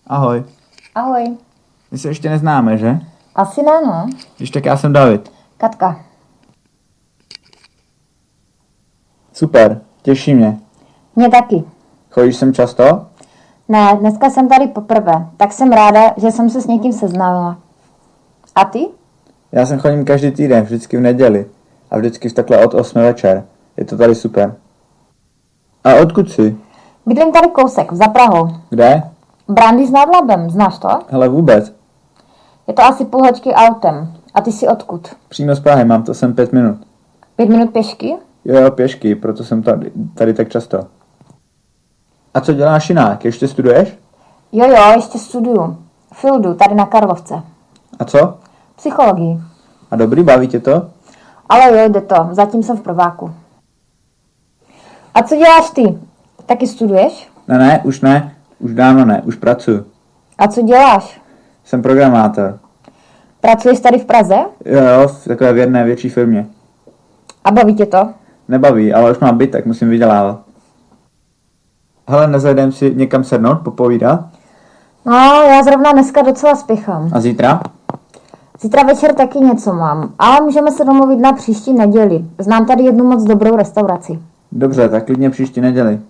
Ahoj. Ahoj. My se ještě neznáme, že? Asi ne, no. Když tak já jsem David. Katka. Super, těší mě. Mě taky. Chodíš sem často? Ne, dneska jsem tady poprvé, tak jsem ráda, že jsem se s někým seznámila. A ty? Já sem chodím každý týden, vždycky v neděli. A vždycky v takhle od 8 večer. Je to tady super. A odkud jsi? Bydlím tady kousek, za Prahou. Kde? Brandy s Nadlabem, znáš to? Hele, vůbec. Je to asi půl hoďky autem. A ty jsi odkud? Přímo z Prahy, mám to sem 5 minut. 5 minut pěšky? Jo, pěšky, proto jsem tady tak často. A co děláš jinak? Ještě studuješ? Jo, ještě studuju. Fildu, tady na Karlovce. A co? Psychologii. A dobrý, baví tě to? Ale jo, jde to. Zatím jsem v prváku. A co děláš ty? Taky studuješ? Ne, už dávno ne, už pracuji. A co děláš? Jsem programátor. Pracuješ tady v Praze? Jo, v takové v jedné větší firmě. A baví tě to? Nebaví, ale už mám byt, tak musím vydělávat. Hele, nezajdem si někam sednout, popovídat? No, já zrovna dneska docela spěchám. A zítra? Zítra večer taky něco mám, ale můžeme se domluvit na příští neděli. Znám tady jednu moc dobrou restauraci. Dobře, tak klidně příští neděli.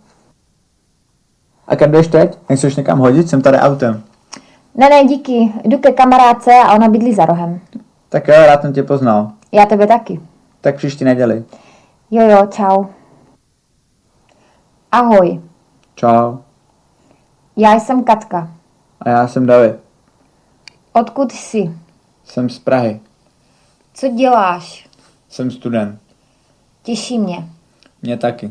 A kam jdeš teď? Nechceš někam hodit? Jsem tady autem. Ne, díky. Jdu ke kamarádce a ona bydlí za rohem. Tak jo, rád jsem tě poznal. Já tebe taky. Tak příští neděli. Jo, čau. Ahoj. Čau. Já jsem Katka. A já jsem David. Odkud jsi? Jsem z Prahy. Co děláš? Jsem student. Těší mě. Mě taky.